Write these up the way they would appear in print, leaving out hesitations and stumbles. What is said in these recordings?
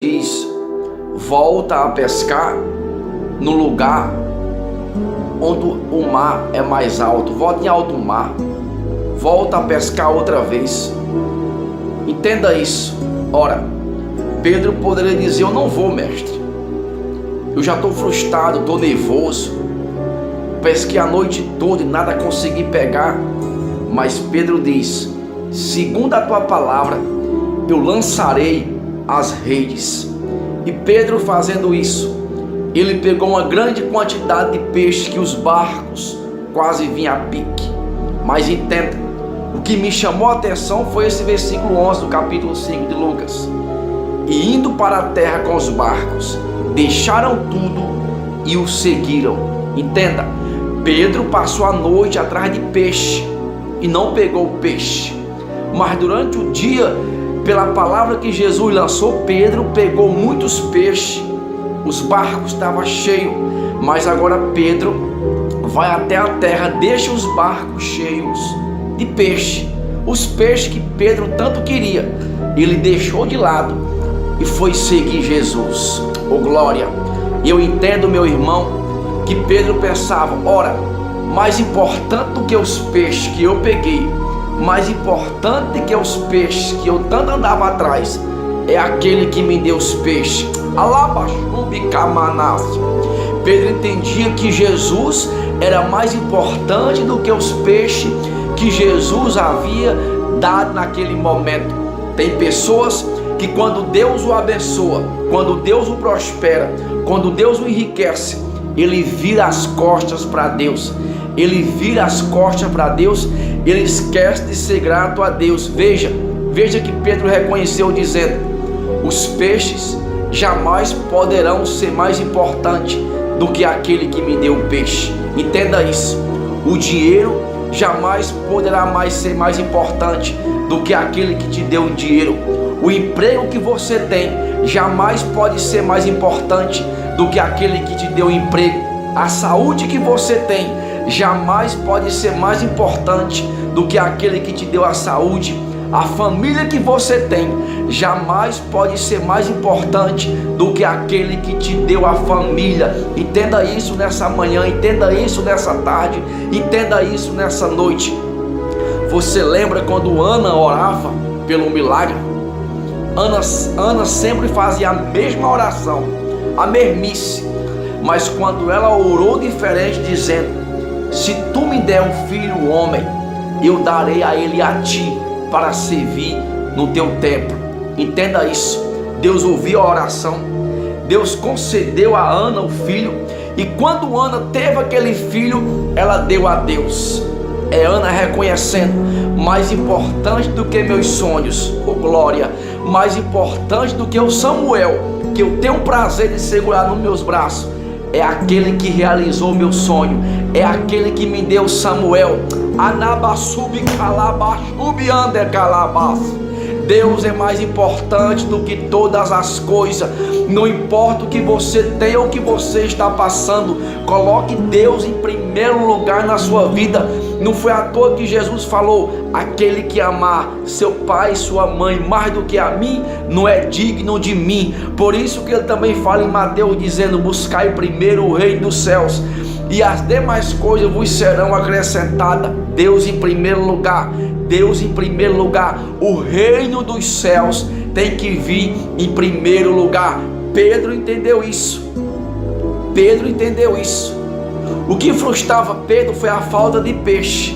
diz: volta a pescar no lugar onde o mar é mais alto. Volta em alto mar, volta a pescar outra vez. Entenda isso. Ora, Pedro poderia dizer: eu não vou, mestre, eu já estou frustrado, estou nervoso, pesquei a noite toda e nada consegui pegar. Mas Pedro diz: segundo a tua palavra, eu lançarei as redes. E Pedro, fazendo isso, ele pegou uma grande quantidade de peixe que os barcos quase vinham a pique. Mas entenda, o que me chamou a atenção foi esse versículo 11 do capítulo 5 de Lucas: e indo para a terra com os barcos, deixaram tudo e o seguiram. Entenda, Pedro passou a noite atrás de peixe e não pegou peixe, mas durante o dia, pela palavra que Jesus lançou, Pedro pegou muitos peixes. Os barcos estavam cheios, mas agora Pedro vai até a terra, deixa os barcos cheios de peixe. Os peixes que Pedro tanto queria, ele deixou de lado e foi seguir Jesus. Oh glória! E eu entendo, meu irmão, que Pedro pensava: ora, mais importante do que os peixes que eu peguei, mais importante que os peixes que eu tanto andava atrás, é aquele que me deu os peixes. Pedro entendia que Jesus era mais importante do que os peixes que Jesus havia dado naquele momento. Tem pessoas que, quando Deus o abençoa, quando Deus o prospera, quando Deus o enriquece, ele vira as costas para Deus. Ele vira as costas para Deus, ele esquece de ser grato a Deus. Veja que Pedro reconheceu dizendo: os peixes jamais poderão ser mais importante do que aquele que me deu o peixe. Entenda isso. O dinheiro jamais poderá mais ser mais importante do que aquele que te deu o dinheiro. O emprego que você tem jamais pode ser mais importante do que aquele que te deu o emprego. A saúde que você tem jamais pode ser mais importante do que aquele que te deu a saúde. A família que você tem jamais pode ser mais importante do que aquele que te deu a família. Entenda isso nessa manhã, entenda isso nessa tarde, entenda isso nessa noite. Você lembra quando Ana orava pelo milagre? Ana sempre fazia a mesma oração, a mesmice, mas quando ela orou diferente, dizendo: se tu me der um filho homem, eu darei a ele a ti para servir no teu templo. Entenda isso. Deus ouviu a oração, Deus concedeu a Ana o filho, e quando Ana teve aquele filho, ela deu a Deus. É Ana reconhecendo: mais importante do que meus sonhos, oh glória, mais importante do que o Samuel, que eu tenho o prazer de segurar nos meus braços, é aquele que realizou meu sonho, é aquele que me deu Samuel. Deus é mais importante do que todas as coisas. Não importa o que você tem ou o que você está passando, coloque Deus em primeiro lugar na sua vida. Não foi à toa que Jesus falou: aquele que amar seu pai e sua mãe mais do que a mim, não é digno de mim. Por isso que ele também fala em Mateus, dizendo: buscai primeiro o reino dos céus, e as demais coisas vos serão acrescentadas. Deus em primeiro lugar, Deus em primeiro lugar. O reino dos céus tem que vir em primeiro lugar. Pedro entendeu isso. Pedro entendeu isso. O que frustrava Pedro foi a falta de peixe.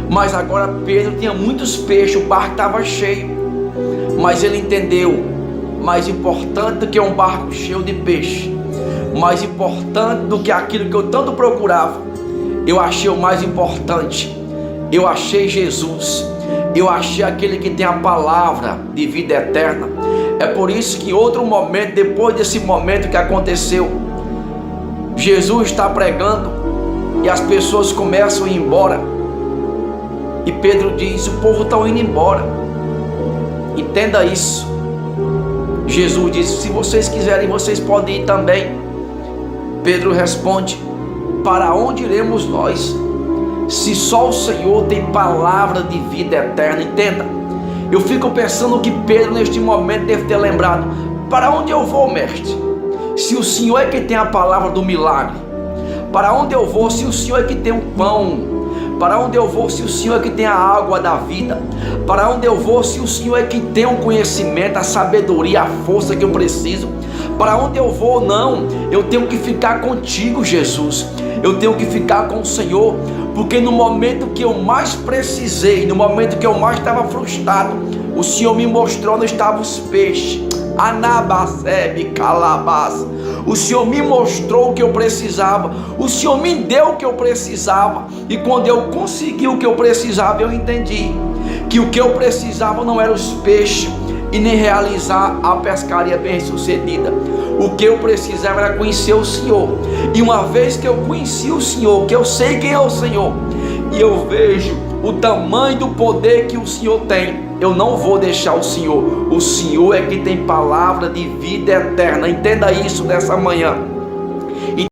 Mas agora Pedro tinha muitos peixes, o barco estava cheio. Mas ele entendeu: mais importante do que um barco cheio de peixe, mais importante do que aquilo que eu tanto procurava, eu achei o mais importante. Eu achei Jesus. Eu achei aquele que tem a palavra de vida eterna. É por isso que em outro momento, depois desse momento que aconteceu, Jesus está pregando e as pessoas começam a ir embora, e Pedro diz: o povo está indo embora. Entenda isso. Jesus disse: se vocês quiserem, vocês podem ir também. Pedro responde: para onde iremos nós, se só o Senhor tem palavra de vida eterna? Entenda, eu fico pensando que Pedro neste momento deve ter lembrado: para onde eu vou, mestre? Se o Senhor é que tem a palavra do milagre. Para onde eu vou, se o Senhor é que tem o pão? Para onde eu vou, se o Senhor é que tem a água da vida? Para onde eu vou, se o Senhor é que tem o conhecimento, a sabedoria, a força que eu preciso? Para onde eu vou? Não, eu tenho que ficar contigo, Jesus. Eu tenho que ficar com o Senhor, porque no momento que eu mais precisei, no momento que eu mais estava frustrado, o Senhor me mostrou onde estavam os peixes. Anabasebe calabás. O Senhor me mostrou o que eu precisava, o Senhor me deu o que eu precisava, e quando eu consegui o que eu precisava, eu entendi que o que eu precisava não era os peixes e nem realizar a pescaria bem sucedida. O que eu precisava era conhecer o Senhor, e uma vez que eu conheci o Senhor, que eu sei quem é o Senhor, e eu vejo o tamanho do poder que o Senhor tem, eu não vou deixar o Senhor. O Senhor é que tem palavra de vida eterna. Entenda isso nessa manhã.